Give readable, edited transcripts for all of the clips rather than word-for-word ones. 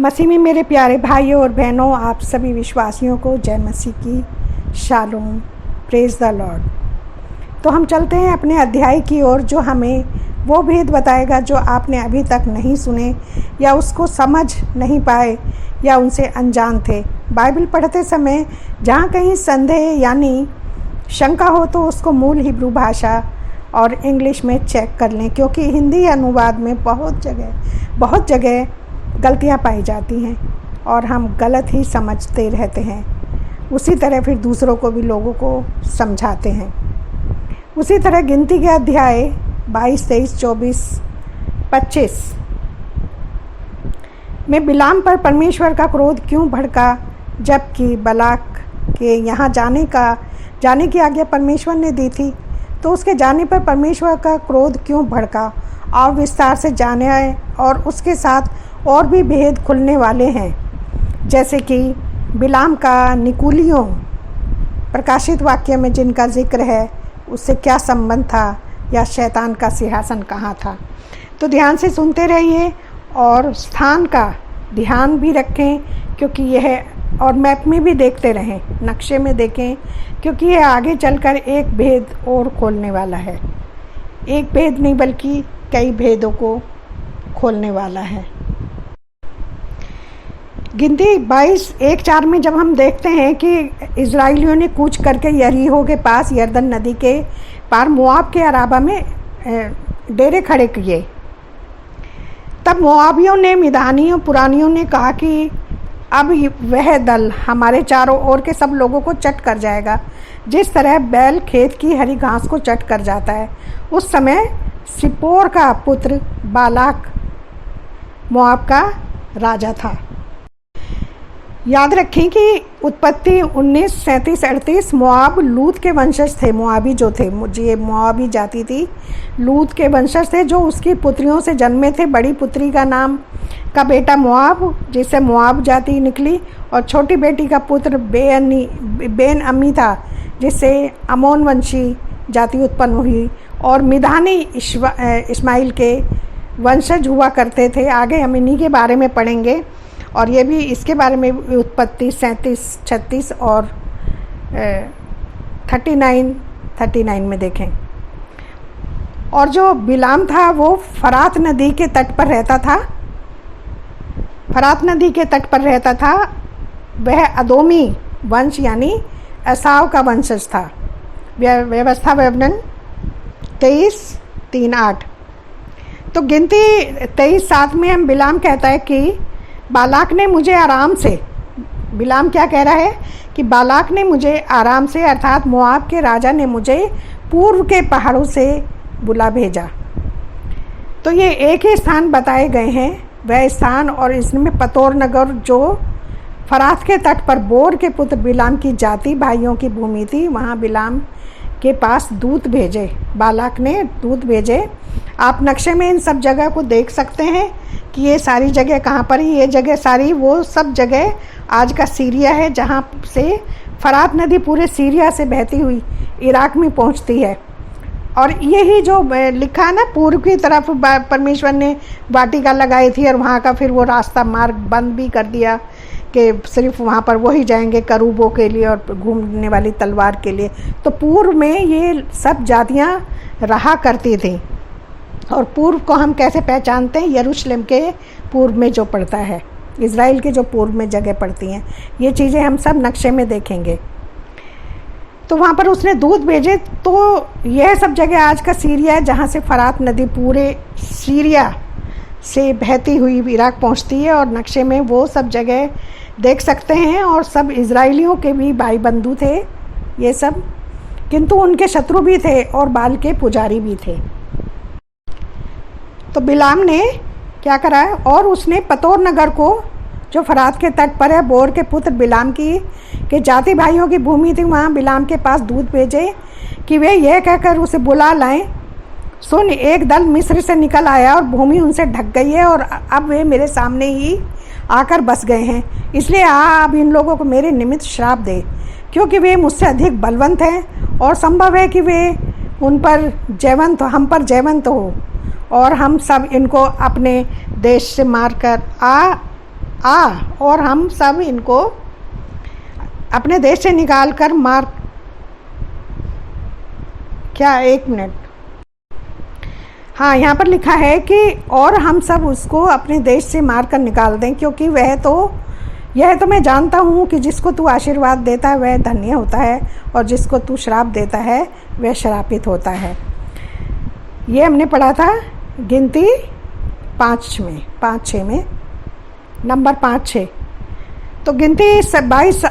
मसीह में मेरे प्यारे भाइयों और बहनों, आप सभी विश्वासियों को जय मसीह की शालोम, प्रेज द लॉर्ड। तो हम चलते हैं अपने अध्याय की ओर, जो हमें वो भेद बताएगा जो आपने अभी तक नहीं सुने या उसको समझ नहीं पाए या उनसे अनजान थे। बाइबल पढ़ते समय जहाँ कहीं संदेह यानी शंका हो तो उसको मूल हिब्रू भाषा और इंग्लिश में चेक कर लें, क्योंकि हिंदी अनुवाद में बहुत जगह गलतियाँ पाई जाती हैं और हम गलत ही समझते रहते हैं। उसी तरह फिर दूसरों को भी लोगों को समझाते हैं। उसी तरह गिनती के अध्याय 22, 23, 24, 25 में बिलाम पर परमेश्वर का क्रोध क्यों भड़का, जबकि बलाक के यहाँ जाने की आज्ञा परमेश्वर ने दी थी, तो उसके जाने पर परमेश्वर का क्रोध क्यों भड़का। और विस्तार से जाने आए और उसके साथ और भी भेद खुलने वाले हैं, जैसे कि बिलाम का निकुलियों प्रकाशित वाक्य में जिनका जिक्र है उससे क्या संबंध था, या शैतान का सिंहासन कहाँ था। तो ध्यान से सुनते रहिए और स्थान का ध्यान भी रखें, क्योंकि यह और मैप में भी देखते रहें, नक्शे में देखें, क्योंकि यह आगे चलकर एक भेद और खोलने वाला है। एक भेद नहीं बल्कि कई भेदों को खोलने वाला है। गिनती 22:1-4 में जब हम देखते हैं कि इजराइलियों ने कूच करके यरीहो के पास यरदन नदी के पार मोआब के अराबा में डेरे खड़े किए, तब मोआबियों ने, मिदानियों, पुरानियों ने कहा कि अब वह दल हमारे चारों ओर के सब लोगों को चट कर जाएगा, जिस तरह बैल खेत की हरी घास को चट कर जाता है। उस समय सिप्पोर का पुत्र बालाक मोआब का राजा था। याद रखें कि उत्पत्ति 19:37-38 मोआब लूत के वंशज थे। मोआबी जो थे, ये मोआबी जाति थी, लूत के वंशज थे, जो उसकी पुत्रियों से जन्मे थे। बड़ी पुत्री का नाम का बेटा मोआब, जिससे मोआब जाति निकली, और छोटी बेटी का पुत्र बेन अम्मी था, जिससे अमोन वंशी जाति उत्पन्न हुई। और मिधानी इस्माइल के वंशज हुआ करते थे। आगे हम इन्हीं के बारे में पढ़ेंगे, और ये भी इसके बारे में उत्पत्ति 37, 36 और 39 में देखें। और जो बिलाम था वो फरात नदी के तट पर रहता था। वह अदोमी वंश यानी एसाव का वंशज था। व्यवस्था विवरण 23:3-8। तो गिनती 23:7 में हम बिलाम कहता है कि बालाक ने मुझे आराम से, बिलाम क्या कह रहा है कि बालाक ने मुझे आराम से, अर्थात मोआब के राजा ने मुझे पूर्व के पहाड़ों से बुला भेजा। तो ये एक ही स्थान बताए गए हैं, वह स्थान, और इसमें पतोर नगर जो फरात के तट पर बोर के पुत्र बिलाम की जाति भाइयों की भूमि थी, वहाँ बिलाम के पास दूत भेजे, बालाक ने दूत भेजे। आप नक्शे में इन सब जगह को देख सकते हैं कि ये सारी जगह कहाँ पर है। ये जगह सारी वो सब जगह आज का सीरिया है, जहाँ से फरात नदी पूरे सीरिया से बहती हुई इराक में पहुँचती है। और यही जो लिखा है ना, पूर्व की तरफ परमेश्वर ने वाटिका लगाई थी, और वहाँ का फिर वो रास्ता मार्ग बंद भी कर दिया कि सिर्फ वहाँ पर वही जाएंगे करूबों के लिए और घूमने वाली तलवार के लिए। तो पूर्व में ये सब जातियाँ रहा करती थी। और पूर्व को हम कैसे पहचानते हैं? यरूशलेम के पूर्व में जो पड़ता है, इज़राइल के जो पूर्व में जगह पड़ती हैं, ये चीज़ें हम सब नक्शे में देखेंगे। तो वहाँ पर उसने दूत भेजे। तो यह सब जगह आज का सीरिया है, जहाँ से फरात नदी पूरे सीरिया से बहती हुई इराक पहुँचती है। और नक्शे में वो सब जगह देख सकते हैं। और सब इजराइलियों के भी भाई बंधु थे ये सब, किंतु उनके शत्रु भी थे और बाल के पुजारी भी थे। तो बिलाम ने क्या करा है, और उसने पतोर नगर को, जो फरात के तट पर है, बोर के पुत्र बिलाम के जाति भाइयों की भूमि थी, वहाँ बिलाम के पास दूत भेजे कि वे यह कहकर उसे बुला लाएं, सुन, एक दल मिस्र से निकल आया और भूमि उनसे ढक गई है, और अब वे मेरे सामने ही आकर बस गए हैं। इसलिए अब इन लोगों को मेरे निमित्त श्राप दे, क्योंकि वे मुझसे अधिक बलवंत हैं, और संभव है कि वे हम पर जयवंत हो, और हम सब इनको अपने देश से मारकर आ और हम सब इनको अपने देश से निकाल कर मार, क्या, एक मिनट, हाँ यहाँ पर लिखा है कि और हम सब उसको अपने देश से मार कर निकाल दें, क्योंकि यह तो मैं जानता हूँ कि जिसको तू आशीर्वाद देता है वह धन्य होता है और जिसको तू श्राप देता है वह श्रापित होता है। ये हमने पढ़ा था गिनती 5-6 में, नंबर 5-6। तो गिनती 22,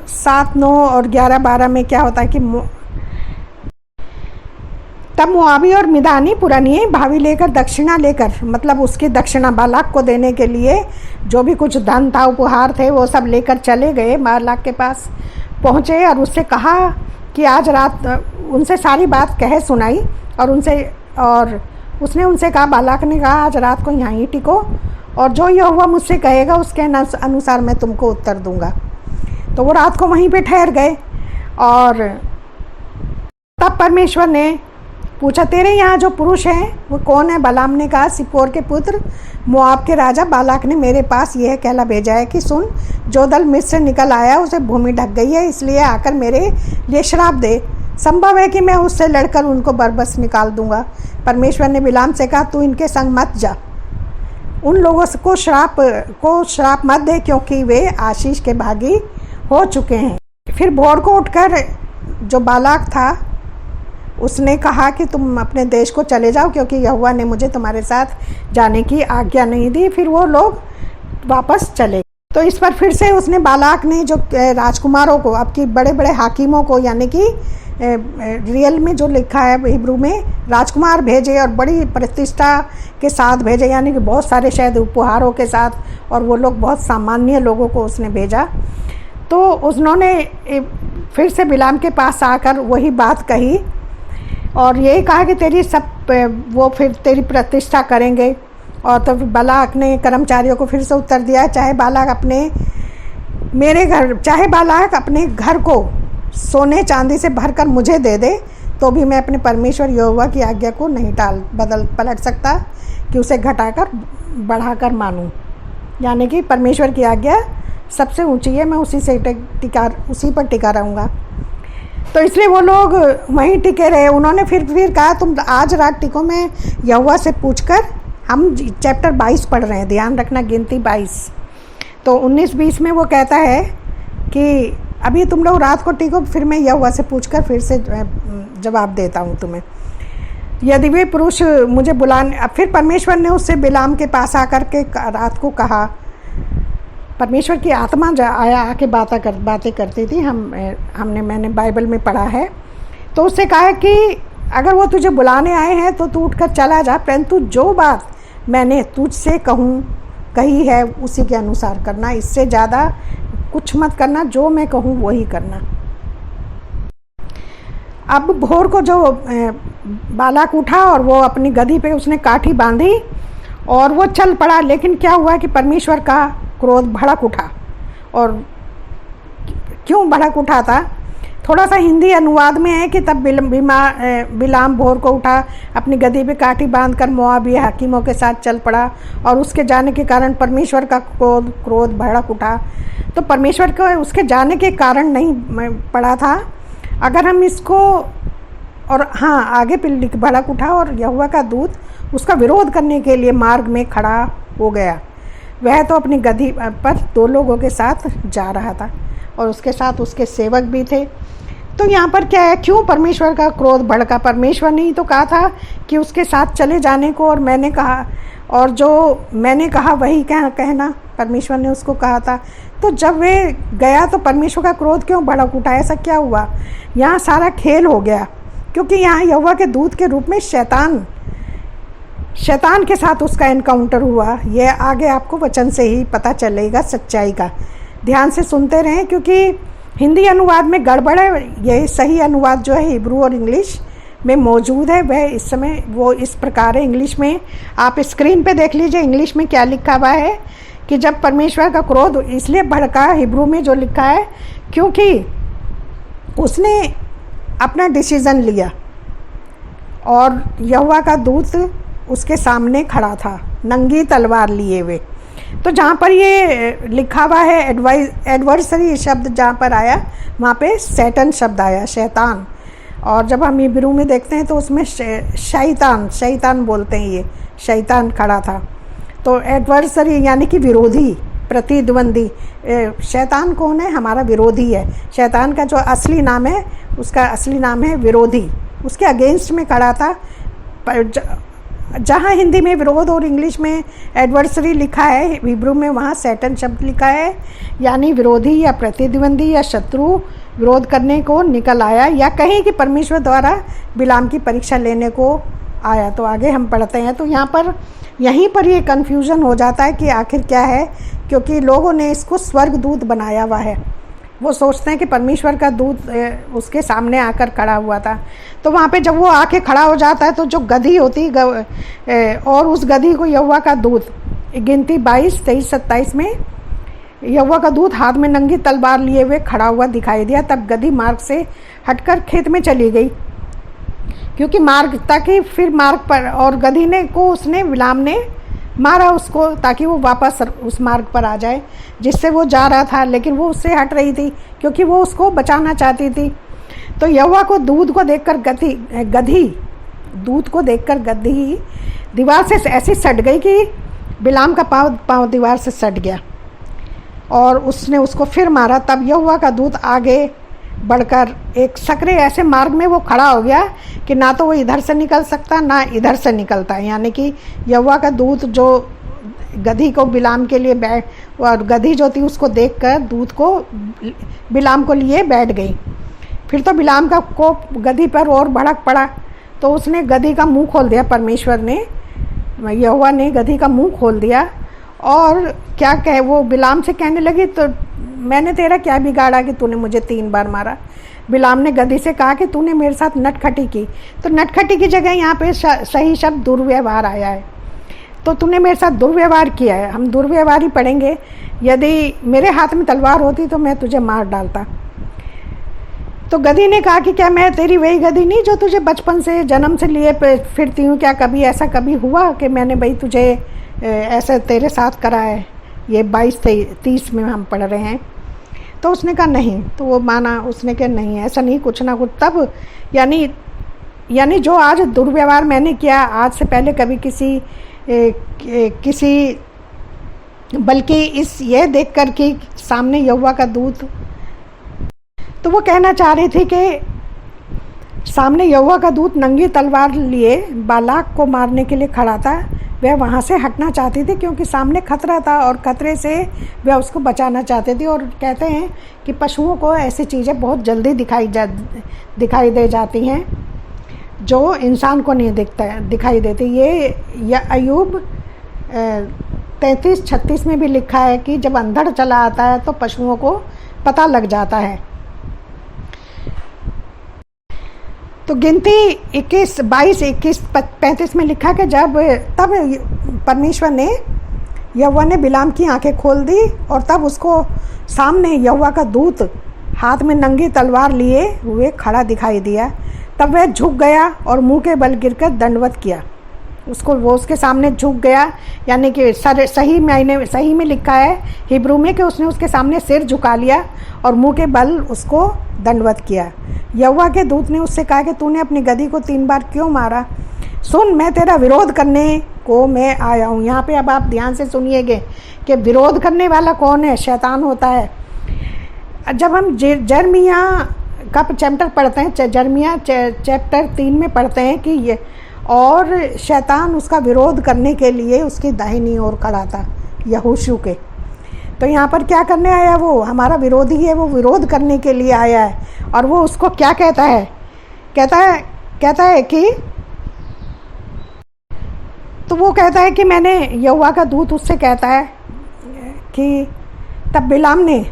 7, 9 और 11, 12 में क्या होता है कि तब मोआबी और मिदानी पुरानी भावी लेकर, दक्षिणा लेकर, मतलब उसकी दक्षिणा बालाक को देने के लिए जो भी कुछ धन था, उपहार थे, वो सब लेकर चले गए। बालाक के पास पहुँचे और उससे कहा कि आज रात, उनसे सारी बात कह सुनाई और उसने उनसे कहा, बालाक ने कहा आज रात को यहाँ ही टिको और जो यहोवा मुझसे कहेगा उसके अनुसार मैं तुमको उत्तर दूंगा। तो वो रात को वहीं पे ठहर गए और तब परमेश्वर ने पूछा, तेरे यहाँ जो पुरुष हैं वो कौन है? बलाम ने कहा, सिप्पोर के पुत्र मोआब के राजा बालाक ने मेरे पास यह कहला भेजा है कि सुन, जो दल मिस्र से निकल आया उसे भूमि ढक गई है, इसलिए आकर मेरे लिए श्राप दे। संभव है कि मैं उससे लड़कर उनको बरबस निकाल दूंगा। परमेश्वर ने बिलाम से कहा, तू इनके संग मत जा, उन लोगों को श्राप मत दे, क्योंकि वे आशीष के भागी हो चुके हैं। फिर भोर को उठकर जो बालाक था उसने कहा कि तुम अपने देश को चले जाओ, क्योंकि यहोवा ने मुझे तुम्हारे साथ जाने की आज्ञा नहीं दी। फिर वो लोग वापस चले। तो इस पर फिर से उसने बालाक ने जो राजकुमारों को, आपकी बड़े बड़े हाकिमों को, यानी कि रियल में जो लिखा है हिब्रू में, राजकुमार भेजे और बड़ी प्रतिष्ठा के साथ भेजे, यानी कि बहुत सारे शायद उपहारों के साथ, और वो लोग बहुत सामान्य लोगों को उसने भेजा। तो उन्होंने फिर से बिलाम के पास आकर वही बात कही और यही कहा कि वो फिर तेरी प्रतिष्ठा करेंगे। और तो बालाक ने कर्मचारियों को फिर से उत्तर दिया, चाहे बालाक अपने घर को सोने चांदी से भरकर मुझे दे दे, तो भी मैं अपने परमेश्वर यहोवा की आज्ञा को नहीं पलट सकता कि उसे घटाकर बढ़ाकर मानूं। यानी कि परमेश्वर की आज्ञा सबसे ऊंची है, मैं उसी पर टिका रहूँगा। तो इसलिए वो लोग वहीं टिके रहे। उन्होंने फिर कहा, तुम आज रात टिको, मैं यहोवा से पूछकर, हम चैप्टर 22 पढ़ रहे हैं, ध्यान रखना, गिनती 22। तो 19-20 में वो कहता है कि अभी तुम लोग रात को टिको, फिर मैं यहोवा से पूछकर फिर से जवाब देता हूँ तुम्हें। यदि वे पुरुष मुझे बुलाने, फिर परमेश्वर ने उससे बिलाम के पास आकर के रात को कहा, परमेश्वर की आत्मा आया आके बातें करती थी, मैंने बाइबल में पढ़ा है। तो उससे कहा कि अगर वो तुझे बुलाने आए हैं तो तू उठकर चला जा, परंतु जो बात मैंने तुझसे कही है उसी के अनुसार करना, इससे ज़्यादा कुछ मत करना, जो मैं कहूँ वही करना। अब भोर को जो बालाक उठा और वो अपनी गधी पे उसने काठी बांधी और वो चल पड़ा। लेकिन क्या हुआ कि परमेश्वर का क्रोध भड़क उठा। और क्यों भड़क उठा था? थोड़ा सा हिंदी अनुवाद में है कि तब बिलाम भोर को उठा, अपनी गधी पे काठी बांधकर मोआबी हाकिमों के साथ चल पड़ा और उसके जाने के कारण परमेश्वर का क्रोध भड़क उठा। तो परमेश्वर को उसके जाने के कारण नहीं पड़ा था। अगर हम इसको, और हाँ, आगे पे भड़क उठा और यहोवा का दूत उसका विरोध करने के लिए मार्ग में खड़ा हो गया। वह तो अपनी गधी पर 2 लोगों के साथ जा रहा था और उसके साथ उसके सेवक भी थे। तो यहाँ पर क्या है, क्यों परमेश्वर का क्रोध भड़का? परमेश्वर ने ही तो कहा था कि उसके साथ चले जाने को, और मैंने कहा, और जो मैंने कहा वही कहना, परमेश्वर ने उसको कहा था। तो जब वे गया तो परमेश्वर का क्रोध क्यों भड़क उठा? ऐसा क्या हुआ? यहाँ सारा खेल हो गया, क्योंकि यहाँ यहोवा के दूत के रूप में शैतान के साथ उसका एनकाउंटर हुआ। यह आगे आपको वचन से ही पता चलेगा सच्चाई का। ध्यान से सुनते रहें, क्योंकि हिंदी अनुवाद में गड़बड़ है। यह सही अनुवाद जो है हिब्रू और इंग्लिश में मौजूद है, वह इस समय वो इस प्रकार है। इंग्लिश में आप स्क्रीन पे देख लीजिए, इंग्लिश में क्या लिखा हुआ है कि जब परमेश्वर का क्रोध इसलिए भड़का, हिब्रू में जो लिखा है, क्योंकि उसने अपना डिसीज़न लिया और यहोवा का दूत उसके सामने खड़ा था, नंगी तलवार लिए हुए। तो जहाँ पर ये लिखा हुआ है एडवर्सरी शब्द जहाँ पर आया वहाँ पे सैटन शब्द आया, शैतान। और जब हम इब्रू में देखते हैं तो उसमें शैतान बोलते हैं, ये शैतान खड़ा था। तो एडवर्सरी यानी कि विरोधी, प्रतिद्वंदी। शैतान कौन है? हमारा विरोधी है। शैतान का जो असली नाम है, उसका असली नाम है विरोधी, उसके अगेंस्ट में खड़ा था। जहाँ हिंदी में विरोध और इंग्लिश में एडवर्सरी लिखा है, हिब्रू में वहाँ सैटन शब्द लिखा है, यानी विरोधी या प्रतिद्वंदी या शत्रु विरोध करने को निकल आया, या कहीं कि परमेश्वर द्वारा बिलाम की परीक्षा लेने को आया। तो आगे हम पढ़ते हैं। तो यहाँ पर यहीं पर ये कन्फ्यूज़न हो जाता है कि आखिर क्या है, क्योंकि लोगों ने इसको स्वर्गदूत बनाया हुआ है। वो सोचते हैं कि परमेश्वर का दूत उसके सामने आकर खड़ा हुआ था। तो वहाँ पे जब वो आके खड़ा हो जाता है तो जो गधी होती और उस गधी को यहोवा का दूत, गिनती 22, 23, 27 में यहोवा का दूत हाथ में नंगी तलवार लिए हुए खड़ा हुआ दिखाई दिया। तब गधी मार्ग से हटकर खेत में चली गई, क्योंकि मार्ग ताकि फिर मार्ग पर, और गधी ने को उसने बिलाम ने मारा उसको, ताकि वो वापस उस मार्ग पर आ जाए जिससे वो जा रहा था, लेकिन वो उससे हट रही थी क्योंकि वो उसको बचाना चाहती थी। तो यहोवा को दूध को देखकर गधी दीवार से ऐसी सट गई कि बिलाम का पाँव दीवार से सट गया और उसने उसको फिर मारा। तब यहोवा का दूत आगे बढ़कर एक सकरे ऐसे मार्ग में वो खड़ा हो गया कि ना तो वो इधर से निकल सकता ना इधर से निकलता, यानी कि यहोवा का दूत जो गधी को बिलाम के लिए और गधी जो थी उसको देखकर दूत को बिलाम को लिए बैठ गई। फिर तो बिलाम का कोप गधी पर और भड़क पड़ा, तो उसने गधी का मुंह खोल दिया। परमेश्वर ने, यहोवा ने गधी का मुंह खोल दिया और क्या कहे, वो बिलाम से कहने लगी, तो मैंने तेरा क्या बिगाड़ा कि तूने मुझे 3 बार मारा। बिलाम ने गधी से कहा कि तूने मेरे साथ नटखटी की। तो नटखटी की जगह यहाँ पे सही शब्द दुर्व्यवहार आया है। तो तूने मेरे साथ दुर्व्यवहार किया है। हम दुर्व्यवहार ही पढ़ेंगे। यदि मेरे हाथ में तलवार होती तो मैं तुझे मार डालता। तो गधी ने कहा कि क्या मैं तेरी वही गधी नहीं जो तुझे बचपन से, जन्म से लिए फिरती हूँ? क्या कभी ऐसा कभी हुआ कि मैंने भाई तुझे ऐसा तेरे साथ करा है? ये 22-30 में हम पढ़ रहे हैं। तो उसने कहा नहीं। तो वो माना, उसने कहा नहीं, ऐसा नहीं, कुछ ना कुछ। तब यानी जो आज दुर्व्यवहार मैंने किया, आज से पहले कभी किसी बल्कि इस ये देख कर कि सामने यहोवा का दूत, तो वो कहना चाह रही थी कि सामने यहोवा का दूत नंगी तलवार लिए बालाक को मारने के लिए खड़ा था। वह वहाँ से हटना चाहती थी क्योंकि सामने खतरा था और खतरे से वह उसको बचाना चाहती थी। और कहते हैं कि पशुओं को ऐसी चीज़ें बहुत जल्दी दिखाई दे जाती हैं जो इंसान को नहीं दिखाई देती। ये अय्यूब 33-36 में भी लिखा है कि जब अंधड़ चला आता है तो पशुओं को पता लग जाता है। तो गिनती 21, 22, 21, 35 में लिखा कि तब परमेश्वर ने, यहोवा ने बिलाम की आंखें खोल दी और तब उसको सामने यहोवा का दूत हाथ में नंगी तलवार लिए हुए खड़ा दिखाई दिया। तब वह झुक गया और मुंह के बल गिरकर दंडवत किया। वो उसके सामने झुक गया, यानी कि सही में लिखा है हिब्रू में कि उसने उसके सामने सिर झुका लिया और मुंह के बल उसको दंडवत किया। यहोवा के दूत ने उससे कहा कि तूने अपनी गधी को 3 बार क्यों मारा? सुन, मैं तेरा विरोध करने को मैं आया हूँ। यहाँ पे अब आप ध्यान से सुनिएगे कि विरोध करने वाला कौन है? शैतान होता है। जब हम जर्मिया का चैप्टर पढ़ते हैं, जर्मिया चैप्टर 3 में पढ़ते हैं कि ये और शैतान उसका विरोध करने के लिए उसकी दाहिनी ओर खड़ा था, यहोशू के। तो यहाँ पर क्या करने आया? वो हमारा विरोधी है, वो विरोध करने के लिए आया है। और वो उसको क्या कहता है? कहता है कि, तो वो कहता है कि मैंने, यहोवा का दूत उससे कहता है कि तब बिलाम ने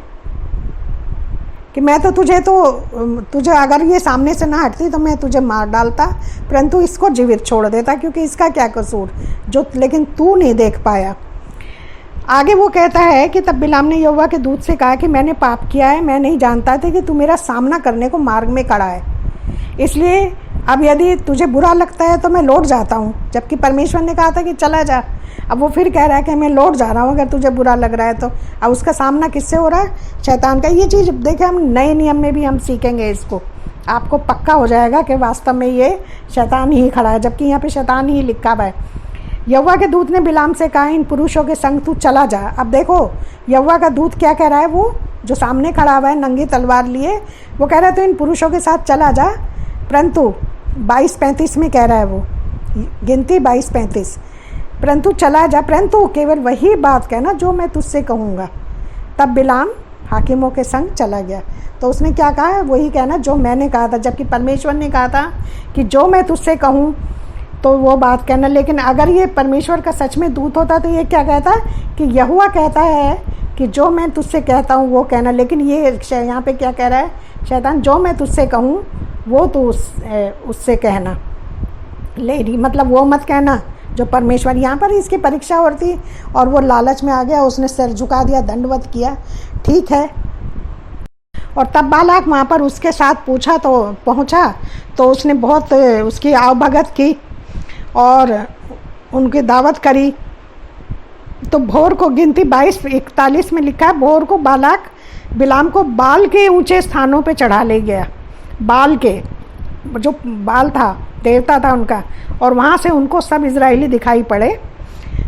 कि मैं तो तुझे अगर ये सामने से ना हटती तो मैं तुझे मार डालता, परंतु इसको जीवित छोड़ देता, क्योंकि इसका क्या कसूर लेकिन तू नहीं देख पाया। आगे वो कहता है कि तब बिलाम ने यहोवा के दूत से कहा कि मैंने पाप किया है, मैं नहीं जानता था कि तू मेरा सामना करने को मार्ग में खड़ा है, इसलिए अब यदि तुझे बुरा लगता है तो मैं लौट जाता हूँ, जबकि परमेश्वर ने कहा था कि चला जा। अब वो फिर कह रहा है कि मैं लौट जा रहा हूँ अगर तुझे बुरा लग रहा है तो। अब उसका सामना किससे हो रहा है? शैतान का। ये चीज़ देखिए हम नए नियम में भी हम सीखेंगे इसको, आपको पक्का हो जाएगा कि वास्तव में ये शैतान ही खड़ा है, जबकि यहाँ पे शैतान ही लिखा हुआ है। यहोवा के दूत ने बिलाम से कहा, इन पुरुषों के संग तू चला जा। अब देखो यहोवा का दूत क्या कह रहा है, वो जो सामने खड़ा हुआ है नंगी तलवार लिए, वो कह रहा है तो इन पुरुषों के साथ चला जा। परंतु 22:35 में कह रहा है वो, गिनती 22:35, परंतु चला जा, परंतु केवल वही बात कहना जो मैं तुझसे कहूँगा। तब बिलाम हाकिमों के संग चला गया। तो उसने क्या कहा? वही कहना जो मैंने कहा था, जबकि परमेश्वर ने कहा था कि जो मैं तुझसे कहूँ तो वो बात कहना। लेकिन अगर ये परमेश्वर का सच में दूत होता तो ये क्या कहता कि यहोवा कहता है कि जो मैं तुझसे कहता हूँ वो कहना। लेकिन ये यहाँ पे क्या कह रहा है शैतान, जो मैं तुझसे कहूँ वो तो उससे कहना, लेडी मतलब वो मत कहना जो परमेश्वर। यहाँ पर इसकी परीक्षा हो रही थी और वो लालच में आ गया, उसने सिर झुका दिया, दंडवत किया, ठीक है। और तब बालाक वहाँ पर उसके साथ पहुँचा तो उसने बहुत उसकी आवभगत की और उनकी दावत करी। तो भोर को, गिनती 22:41 में लिखा है, भोर को बालाक बिलाम को बाल के ऊंचे स्थानों पे चढ़ा ले गया। बाल के जो बाल था, देवता था उनका, और वहाँ से उनको सब इजरायली दिखाई पड़े।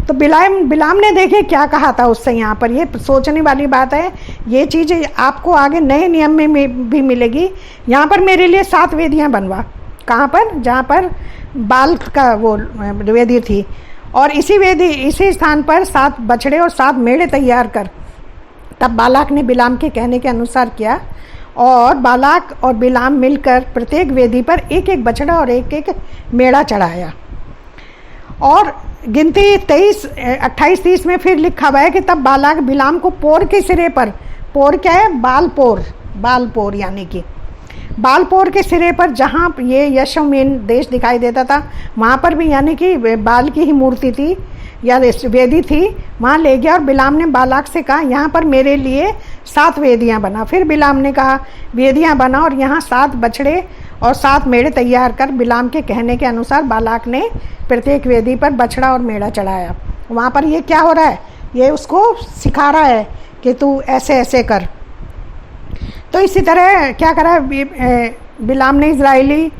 तो बिलाम ने देखे क्या कहा था उससे। यहाँ पर ये सोचने वाली बात है, ये चीज़ आपको आगे नए नियम में भी मिलेगी। यहाँ पर मेरे लिए 7 वेदियाँ बनवा, कहाँ पर? जहाँ पर बाल का वो वेदी थी, और इसी स्थान पर 7 बछड़े और 7 मेढ़े तैयार कर। तब बालाक ने बिलाम के कहने के अनुसार किया, और बालाक और बिलाम मिलकर प्रत्येक वेदी पर एक एक बछड़ा और एक एक मेढ़ा चढ़ाया। और गिनती 28-30 में फिर लिखा हुआ है कि तब बालाक बिलाम को पोर के सिरे पर, पोर क्या है? बालपोर यानी कि बालपोर के सिरे पर, जहाँ ये यशोमेन देश दिखाई देता था, वहाँ पर भी यानी कि बाल की ही मूर्ति थी या वेदी थी, वहाँ ले गया। और बिलाम ने बालाक से कहा, यहाँ पर मेरे लिए 7 वेदियाँ बना। फिर बिलाम ने कहा, वेदियाँ बना और यहाँ 7 बछड़े और 7 मेढ़े तैयार कर। बिलाम के कहने के अनुसार बालाक ने प्रत्येक वेदी पर बछड़ा और मेढ़ा चढ़ाया। वहाँ पर ये क्या हो रहा है? ये उसको सिखा रहा है कि तू ऐसे ऐसे कर। तो इसी तरह क्या करा बिलाम ने, इजराइली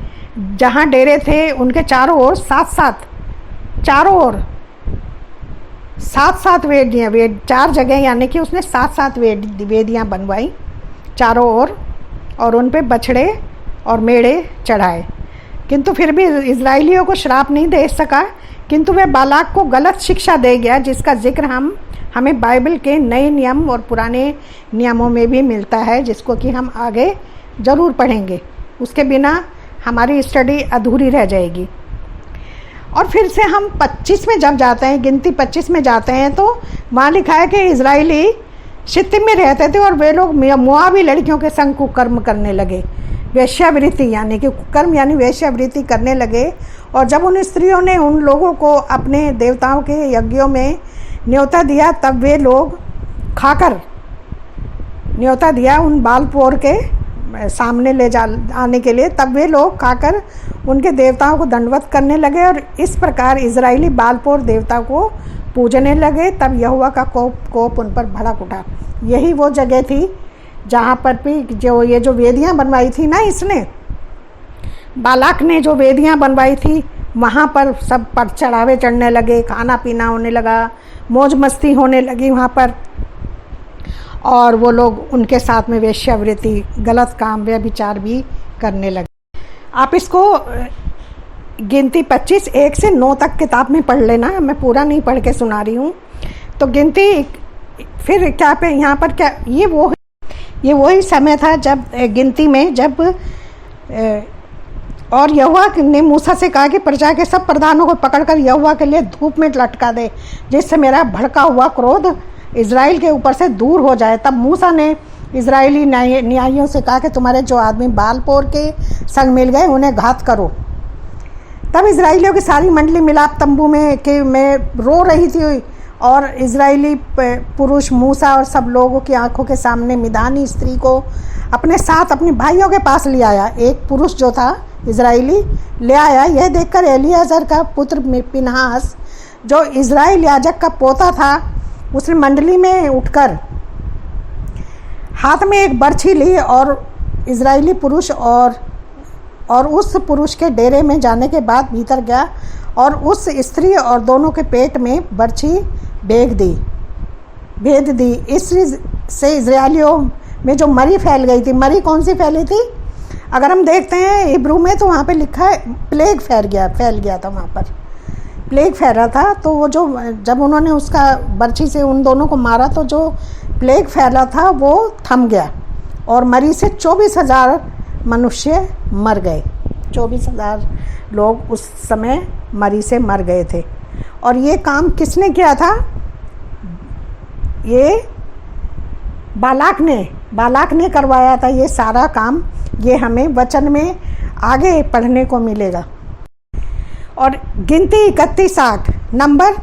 जहाँ डेरे थे उनके चारों ओर 7 वेदियाँ, 4 जगह यानी कि उसने 7 वेदियाँ बनवाई चारों ओर, और उन पे बछड़े और मेढ़े चढ़ाए। किंतु फिर भी इजराइलियों को श्राप नहीं दे सका, किंतु वह बालाक को गलत शिक्षा दे गया, जिसका जिक्र हमें बाइबल के नए नियम और पुराने नियमों में भी मिलता है, जिसको कि हम आगे ज़रूर पढ़ेंगे। उसके बिना हमारी स्टडी अधूरी रह जाएगी। और फिर से हम 25 में जब जाते हैं, गिनती 25 में जाते हैं, तो वहाँ लिखा है कि इजराइली शित्तीम में रहते थे और वे लोग मोआबी लड़कियों के संग कुकर्म करने लगे। वेश्यावृत्ति यानी कि कुकर्म यानी वेश्यावृत्ति करने लगे। और जब उन स्त्रियों ने उन लोगों को अपने देवताओं के यज्ञों में न्योता दिया, तब वे लोग खाकर न्योता दिया उन बालपोर के सामने ले जा आने के लिए, तब वे लोग खाकर उनके देवताओं को दंडवत करने लगे। और इस प्रकार इजराइली बालपोर देवता को पूजने लगे। तब यहोवा का कोप उन पर भड़क उठा। यही वो जगह थी जहाँ पर भी जो वेदियाँ बनवाई थी ना, इसने बालाक ने जो वेदियाँ बनवाई थी, वहाँ पर सब पर चढ़ावे चढ़ने लगे, खाना पीना होने लगा, मौज मस्ती होने लगी वहाँ पर। और वो लोग उनके साथ में वेश्यावृत्ति, गलत काम, व्यभिचार भी करने लगे। आप इसको गिनती 25 1 से 9 तक किताब में पढ़ लेना, मैं पूरा नहीं पढ़ के सुना रही हूँ। तो गिनती फिर क्या पे यहाँ पर क्या, ये वही समय था जब गिनती में जब और यहोवा ने मूसा से कहा कि प्रजा के सब प्रधानों को पकड़कर यहोवा के लिए धूप में लटका दे, जिससे मेरा भड़का हुआ क्रोध इज़राइल के ऊपर से दूर हो जाए। तब मूसा ने इज़राइली न्यायियों से कहा कि तुम्हारे जो आदमी बालपोर के संग मिल गए उन्हें घात करो। तब इज़राइलियों की सारी मंडली मिलाप तंबू में रो रही थी और इज़राइली पुरुष मूसा और सब लोगों की आंखों के सामने मिदानी स्त्री को अपने साथ अपने भाइयों के पास ले आया। एक पुरुष जो था इज़राइली ले आया। यह देखकर एलियाजर का पुत्र पिनहास जो इज़राइल याजक का पोता था, उसने मंडली में उठकर हाथ में एक बर्छी ली और इज़राइली पुरुष और उस पुरुष के डेरे में जाने के बाद भीतर गया और उस स्त्री और दोनों के पेट में बर्छी भेद दी। इससे इज़राइलियों में जो मरी फैल गई थी। मरी कौन सी फैली थी? अगर हम देखते हैं हिब्रू में तो वहाँ पे लिखा है प्लेग फैल गया था। वहाँ पर प्लेग फैला था। तो वो जो जब उन्होंने उसका बर्छी से उन दोनों को मारा तो जो प्लेग फैला था वो थम गया और मरी से 24,000 मनुष्य मर गए। 24,000 लोग उस समय मरी से मर गए थे। और ये काम किसने किया था? ये बालाक ने करवाया था ये सारा काम। ये हमें वचन में आगे पढ़ने को मिलेगा। और गिनती 31:8, नंबर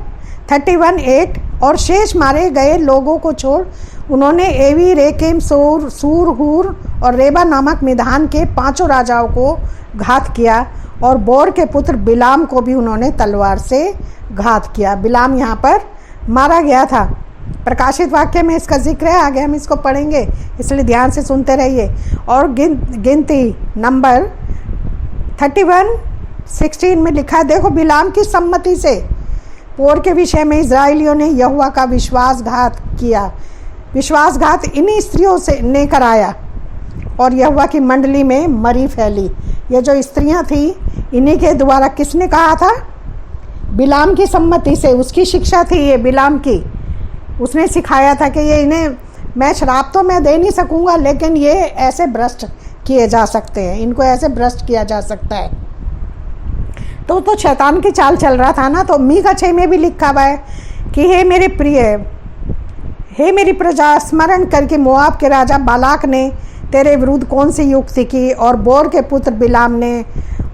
31:8। और शेष मारे गए लोगों को छोड़ उन्होंने एवी, रेकेम, सूर, हूर और रेबा नामक मिधान के 5 राजाओं को घात किया और बोर के पुत्र बिलाम को भी उन्होंने तलवार से घात किया। बिलाम यहाँ पर मारा गया था। प्रकाशित वाक्य में इसका जिक्र है, आगे हम इसको पढ़ेंगे, इसलिए ध्यान से सुनते रहिए। और गिनती नंबर 31:16 में लिखा है, देखो बिलाम की सम्मति से पोर के विषय में इज़राइलियों ने यहोवा का विश्वासघात किया। विश्वासघात इन्हीं स्त्रियों से ने कराया और यहोवा की मंडली में मरी फैली। ये जो स्त्रियां थी इन्हीं के द्वारा किसने कहा था? बिलाम की सम्मति से, उसकी शिक्षा थी ये बिलाम की। उसने सिखाया था कि ये इन्हें मैं श्राप तो मैं दे नहीं सकूंगा, लेकिन ये ऐसे भ्रष्ट किए जा सकते हैं, इनको ऐसे भ्रष्ट किया जा सकता है। तो शैतान की चाल चल रहा था ना। तो मीका 6 में भी लिखा हुआ है कि हे मेरे प्रिय, हे मेरी प्रजा, स्मरण करके मोआब के राजा बालाक ने तेरे विरुद्ध कौन सी युक्ति की और बोर के पुत्र बिलाम ने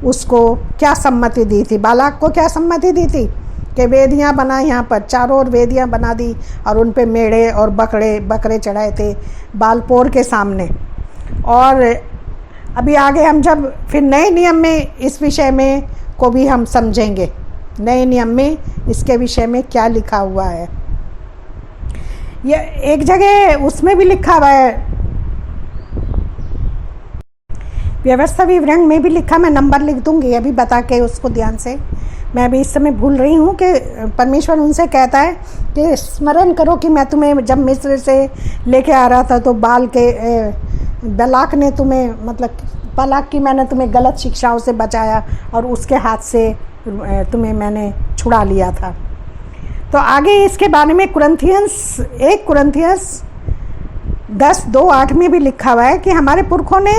उसको क्या सम्मति दी थी? बालाक को क्या सम्मति दी थी कि वेदियाँ बना, यहाँ पर चारों ओर वेदियाँ बना दी और उन पे मेढ़े और बकरे चढ़ाए थे बालपोर के सामने। और अभी आगे हम जब फिर नए नियम में इस विषय में को भी हम समझेंगे, नए नियम में इसके विषय में क्या लिखा हुआ है। ये एक जगह उसमें भी लिखा हुआ है, व्यवस्था विवरण में भी लिखा, मैं नंबर लिख दूंगी अभी बता के उसको ध्यान से। मैं अभी इस समय भूल रही हूँ कि परमेश्वर उनसे कहता है कि स्मरण करो कि मैं तुम्हें जब मिस्र से लेके आ रहा था तो बालाक ने तुम्हें, मतलब बालाक की मैंने तुम्हें गलत शिक्षाओं से बचाया और उसके हाथ से तुम्हें मैंने छुड़ा लिया था। तो आगे इसके बारे में 1 कुरिन्थियंस 10:2-8 में भी लिखा हुआ है कि हमारे पुरखों ने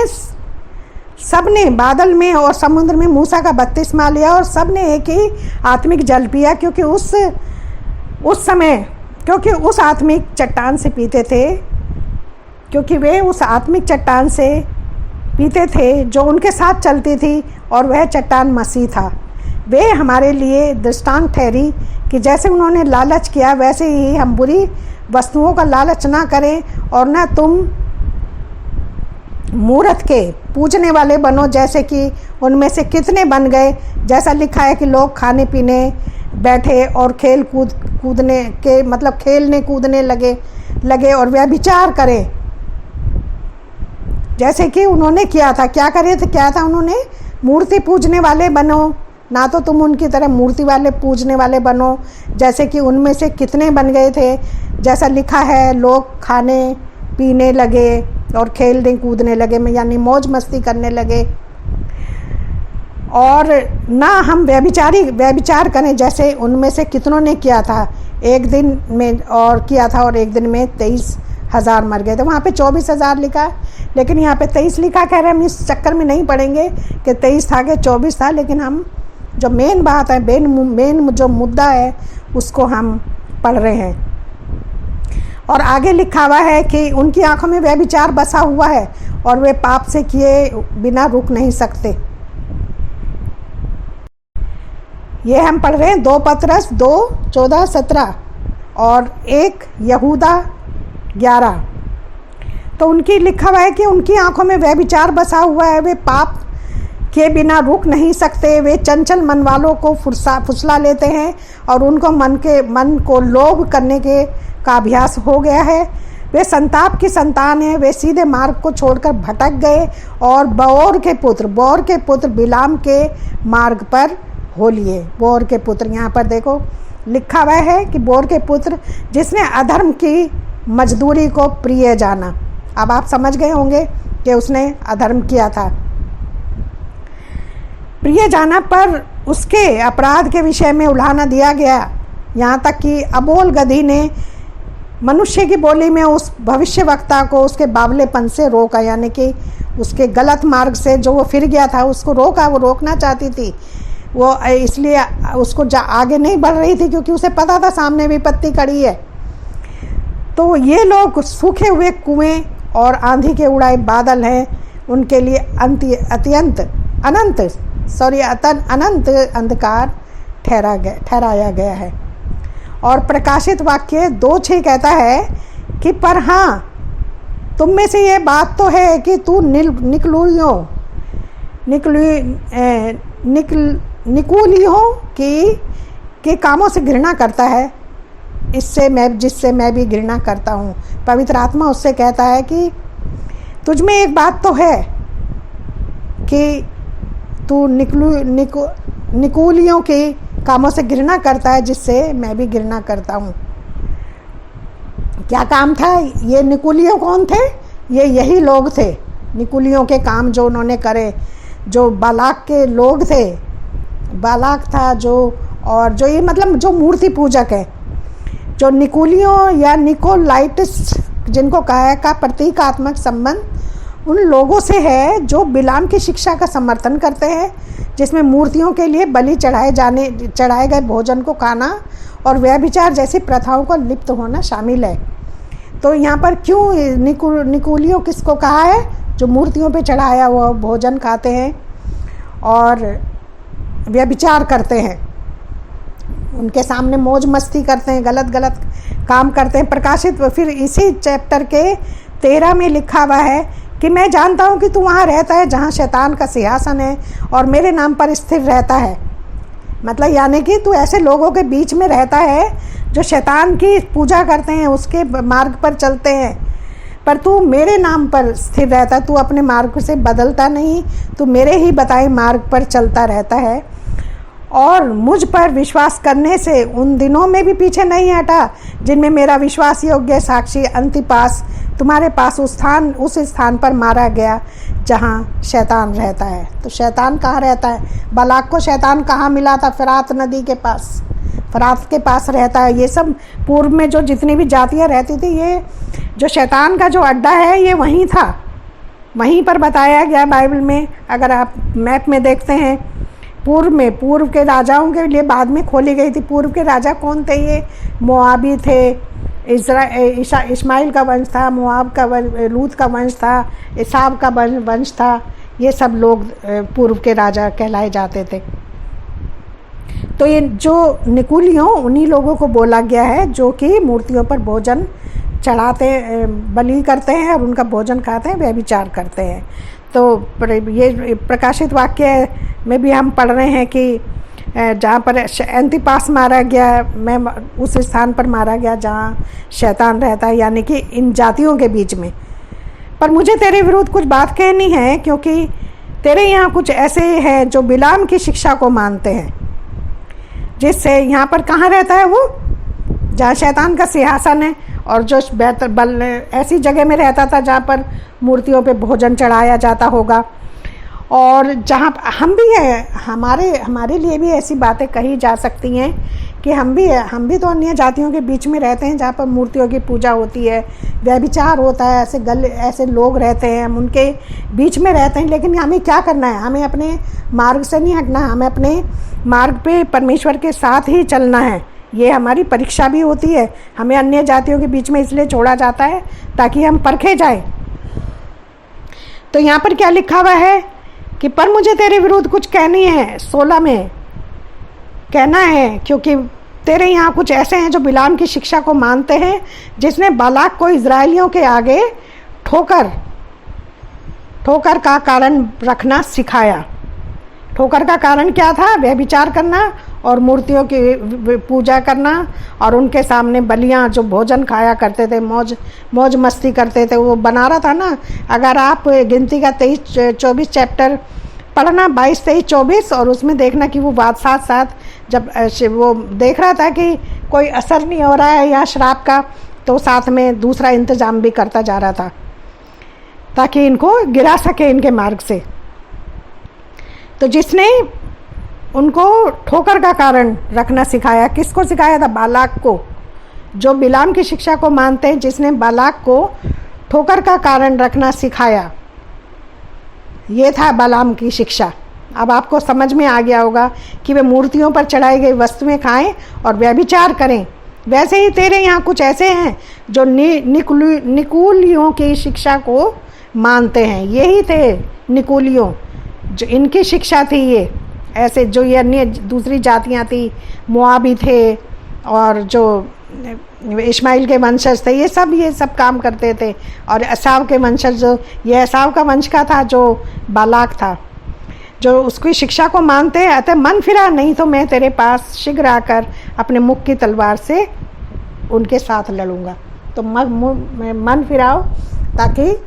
सबने बादल में और समुद्र में मूसा का बपतिस्मा लिया और सबने एक ही आत्मिक जल पिया, क्योंकि उस समय उस आत्मिक चट्टान से पीते थे, क्योंकि वे उस आत्मिक चट्टान से पीते थे जो उनके साथ चलती थी और वह चट्टान मसीह था। वे हमारे लिए दृष्टांत ठहरी कि जैसे उन्होंने लालच किया वैसे ही हम बुरी वस्तुओं का लालच ना करें और न तुम मूरत के पूजने वाले बनो, जैसे कि उनमें से कितने बन गए। जैसा लिखा है कि लोग खाने पीने बैठे और कूदने के मतलब खेलने कूदने लगे और व्यभिचार करें, जैसे कि उन्होंने किया था। क्या था उन्होंने? मूर्ति पूजने वाले बनो, ना तो तुम उनकी तरह मूर्ति वाले पूजने वाले बनो, जैसे कि उनमें से कितने बन गए थे। जैसा लिखा है लोग खाने पीने लगे और खेलने कूदने लगे, यानी मौज मस्ती करने लगे। और ना हम व्यभिचार करें जैसे उनमें से कितनों ने किया था, एक दिन में और किया था और एक दिन में 23,000 मर गए थे। वहाँ पे 24,000 लिखा, लेकिन यहाँ पे 23 लिखा। कह रहे हम इस चक्कर में नहीं पढ़ेंगे कि 23 था कि 24 था, लेकिन हम जो मेन बात है, मेन जो मुद्दा है उसको हम पढ़ रहे हैं। और आगे लिखा हुआ है कि उनकी आंखों में व्यभिचार बसा हुआ है और वे पाप से किए बिना रुक नहीं सकते। ये हम पढ़ रहे हैं 2 पतरस 2:14-17। और एक यहूदा 11। तो उनकी लिखा हुआ है कि उनकी आंखों में वह विचार बसा हुआ है, वे पाप के बिना रुक नहीं सकते, वे चंचल मन वालों को फुसला लेते हैं और उनको मन को लोभ करने का अभ्यास हो गया है। वे संताप की संतान हैं, वे सीधे मार्ग को छोड़कर भटक गए और बौर के पुत्र बिलाम के मार्ग पर हो लिए। बोर के पुत्र, यहाँ पर देखो लिखा हुआ है कि बोर के पुत्र जिसने अधर्म की मजदूरी को प्रिय जाना। अब आप समझ गए होंगे कि उसने अधर्म किया था। प्रिय जाना पर उसके अपराध के विषय में उलाहना दिया गया, यहाँ तक कि अबोल गधी ने मनुष्य की बोली में उस भविष्यवक्ता को उसके बावलेपन से रोका, यानी कि उसके गलत मार्ग से जो वो फिर गया था उसको रोका। वो रोकना चाहती थी, वो इसलिए उसको आगे नहीं बढ़ रही थी क्योंकि उसे पता था सामने विपत्ति खड़ी है। तो ये लोग सूखे हुए कुएं और आंधी के उड़ाए बादल हैं, उनके लिए अनंत अंधकार ठहराया गया है। और प्रकाशित वाक्य 2:6 कहता है कि पर हाँ, तुम में से ये बात तो है कि तू निकुलियों के कामों से घृणा करता है, जिससे मैं भी घृणा करता हूँ। पवित्र आत्मा उससे कहता है कि तुझ में एक बात तो है कि तू निकुलियों के कामों से घृणा करता है, जिससे मैं भी घृणा करता हूँ। क्या काम था? ये निकुलियों कौन थे? यही लोग थे। निकुलियों के काम जो उन्होंने करे, जो बालाक के लोग थे, बालाक था और जो ये मतलब जो मूर्ति पूजक है, जो निकुलियों या निकोलाइटिस जिनको कहा है का प्रतीकात्मक संबंध उन लोगों से है जो बिलाम की शिक्षा का समर्थन करते हैं, जिसमें मूर्तियों के लिए बलि चढ़ाए गए भोजन को खाना और व्यभिचार जैसी प्रथाओं को लिप्त होना शामिल है। तो यहाँ पर क्यों निकुलियों किसको कहा है? जो मूर्तियों पे चढ़ाया हुआ भोजन खाते हैं और व्यभिचार करते हैं, उनके सामने मौज मस्ती करते हैं, गलत काम करते हैं। प्रकाशित फिर इसी चैप्टर के 13 में लिखा हुआ है कि मैं जानता हूँ कि तू वहाँ रहता है जहाँ शैतान का सिंहासन है और मेरे नाम पर स्थिर रहता है। मतलब यानी कि तू ऐसे लोगों के बीच में रहता है जो शैतान की पूजा करते हैं, उसके मार्ग पर चलते हैं, पर तू मेरे नाम पर स्थिर रहता है। तू अपने मार्ग से बदलता नहीं, तू मेरे ही बताए मार्ग पर चलता रहता है और मुझ पर विश्वास करने से उन दिनों में भी पीछे नहीं हटा जिनमें मेरा विश्वास योग्य साक्षी अंतिपास तुम्हारे पास उस स्थान पर मारा गया जहाँ शैतान रहता है। तो शैतान कहाँ रहता है? बालाक को शैतान कहाँ मिला था? फरात नदी के पास, फरात के पास रहता है। ये सब पूर्व में जो जितनी भी जातियाँ रहती थी, ये जो शैतान का जो अड्डा है ये वहीं था, वहीं पर बताया गया बाइबल में। अगर आप मैप में देखते हैं, पूर्व के राजाओं के लिए बाद में खोली गई थी। पूर्व के राजा कौन थे? ये मोआबी थे, इस्माइल का वंश था, मोआब का लूत का वंश था, एसाव का वंश था। ये सब लोग पूर्व के राजा कहलाए जाते थे। तो ये जो निकुलियों उन्हीं लोगों को बोला गया है जो कि मूर्तियों पर भोजन चढ़ाते, बलि करते हैं और उनका भोजन खाते हैं, व्यभिचार करते हैं। तो ये प्रकाशित वाक्य में भी हम पढ़ रहे हैं कि जहाँ पर एंतिपास मारा गया, मैं उस स्थान पर मारा गया जहाँ शैतान रहता है, यानी कि इन जातियों के बीच में। पर मुझे तेरे विरुद्ध कुछ बात कहनी है, क्योंकि तेरे यहाँ कुछ ऐसे हैं जो बिलाम की शिक्षा को मानते हैं, जिससे यहाँ पर कहाँ रहता है वो? जहाँ शैतान का सिंहासन है और जो ऐसी जगह में रहता था जहाँ पर मूर्तियों पे भोजन चढ़ाया जाता होगा। और जहाँ हम भी हैं, हमारे लिए भी ऐसी बातें कही जा सकती हैं कि हम भी तो अन्य जातियों के बीच में रहते हैं जहाँ पर मूर्तियों की पूजा होती है, व्यभिचार होता है, ऐसे लोग रहते हैं, हम उनके बीच में रहते हैं। लेकिन हमें क्या करना है? हमें अपने मार्ग से नहीं हटना, हमें अपने मार्ग पे परमेश्वर के साथ ही चलना है। ये हमारी परीक्षा भी होती है, हमें अन्य जातियों के बीच में इसलिए छोड़ा जाता है ताकि हम परखे जाएं। तो यहाँ पर क्या लिखा हुआ है कि पर मुझे तेरे विरुद्ध कुछ कहनी है। 16 में कहना है, क्योंकि तेरे यहाँ कुछ ऐसे हैं जो बिलाम की शिक्षा को मानते हैं, जिसने बालाक को इजराइलियों के आगे ठोकर का कारण रखना सिखाया। ठोकर का कारण क्या था? व्यभिचार करना और मूर्तियों की पूजा करना और उनके सामने बलियां, जो भोजन खाया करते थे, मौज मस्ती करते थे, वो बना रहा था ना। अगर आप गिनती का 23-24 चैप्टर पढ़ना, 22, 23, 24, और उसमें देखना कि वो बात साथ साथ जब वो देख रहा था कि कोई असर नहीं हो रहा है या श्राप का, तो साथ में दूसरा इंतजाम भी करता जा रहा था ताकि इनको गिरा सके इनके मार्ग से। तो जिसने उनको ठोकर का कारण रखना सिखाया, किसको सिखाया था? बालाक को। जो बिलाम की शिक्षा को मानते हैं, जिसने बालाक को ठोकर का कारण रखना सिखाया, ये था बालाम की शिक्षा। अब आपको समझ में आ गया होगा कि वे मूर्तियों पर चढ़ाई गई वस्तुएं खाएं और व्यभिचार करें। वैसे ही तेरे यहाँ कुछ ऐसे हैं जो निकुलियों की शिक्षा को मानते हैं। यही थे निकुलियों, जो इनकी शिक्षा थी। ये ऐसे जो ये अन्य दूसरी जातियाँ थी, मोआबी थे और जो इस्माइल के वंशज थे, ये सब काम करते थे। और एसाव के वंशज, जो ये एसाव का वंश का था जो बालाक था, जो उसकी शिक्षा को मानते हैं। अतः मन फिरा, नहीं तो मैं तेरे पास शीघ्र आकर अपने मुख की तलवार से उनके साथ लड़ूंगा। तो मन फिराओ, ताकि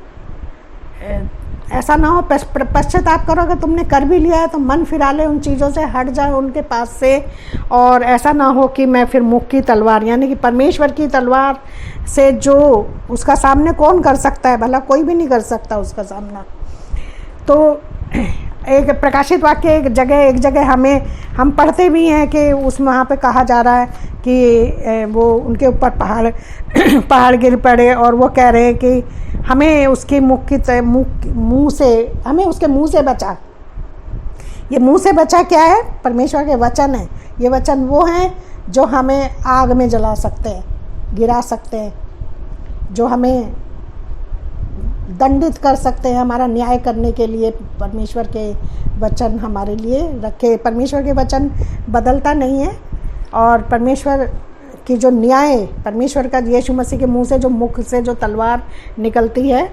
ऐसा ना हो पश्चाताप करो। अगर तुमने कर भी लिया है तो मन फिरा ले, उन चीज़ों से हट जाए उनके पास से। और ऐसा ना हो कि मैं फिर मुख की तलवार, यानी कि परमेश्वर की तलवार से जो उसका सामने कौन कर सकता है? भला कोई भी नहीं कर सकता उसका सामना। तो एक प्रकाशित वाक्य एक जगह हम पढ़ते भी हैं कि उस वहाँ पे कहा जा रहा है कि वो उनके ऊपर पहाड़ गिर पड़े और वो कह रहे हैं कि हमें उसके मुंह से, हमें उसके मुंह से बचा। ये मुंह से बचा क्या है? परमेश्वर के वचन है। ये वचन वो हैं जो हमें आग में जला सकते हैं, गिरा सकते हैं, जो हमें दंडित कर सकते हैं, हमारा न्याय करने के लिए परमेश्वर के वचन हमारे लिए रखे। परमेश्वर के वचन बदलता नहीं है, और परमेश्वर की जो न्याय, परमेश्वर का यीशु मसीह के मुंह से जो मुख से जो तलवार निकलती है,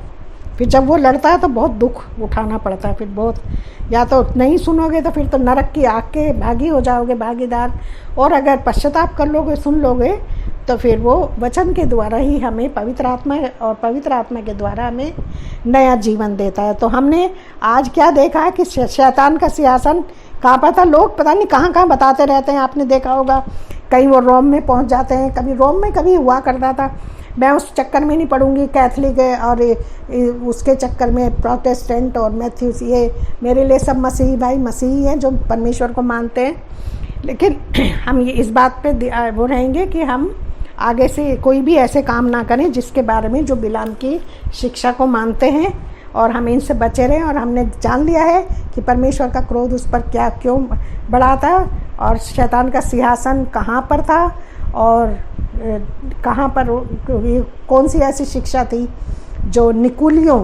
फिर जब वो लड़ता है तो बहुत दुख उठाना पड़ता है। फिर बहुत, या तो नहीं सुनोगे तो फिर तो नरक की आग के भागी हो जाओगे, भागीदार। और अगर पश्चाताप कर लोगे, सुन लोगे, तो फिर वो वचन के द्वारा ही हमें पवित्र आत्मा, और पवित्र आत्मा के द्वारा हमें नया जीवन देता है। तो हमने आज क्या देखा है कि शैतान का सिंहासन कहाँ पर था? लोग पता नहीं कहाँ बताते रहते हैं। आपने देखा होगा, कहीं वो रोम में पहुंच जाते हैं, कभी रोम में कभी हुआ करता था। मैं उस चक्कर में नहीं पड़ूंगी, कैथलिक और उसके चक्कर में प्रोटेस्टेंट और मैथ्यूस, ये मेरे लिए सब मसीही भाई मसीही हैं जो परमेश्वर को मानते हैं। लेकिन हम ये इस बात पे वो रहेंगे कि हम आगे से कोई भी ऐसे काम ना करें जिसके बारे में जो बिलाम की शिक्षा को मानते हैं, और हम इनसे बचे रहें। और हमने जान लिया है कि परमेश्वर का क्रोध उस पर क्यों बढ़ा था, और शैतान का सिंहासन कहाँ पर था, और कहाँ पर कौन सी ऐसी शिक्षा थी जो निकुलियों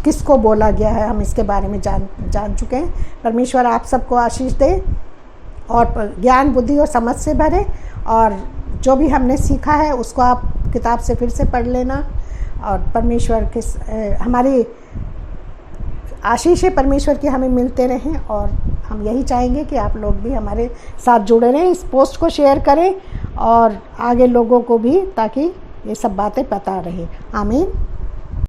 किसको बोला गया है, हम इसके बारे में जान चुके हैं। परमेश्वर आप सबको आशीष दे और ज्ञान, बुद्धि और समझ से भरे। और जो भी हमने सीखा है उसको आप किताब से फिर से पढ़ लेना। और परमेश्वर के हमारी आशीष परमेश्वर की हमें मिलते रहें, और हम यही चाहेंगे कि आप लोग भी हमारे साथ जुड़े रहें। इस पोस्ट को शेयर करें और आगे लोगों को भी, ताकि ये सब बातें पता रहे। आमीन।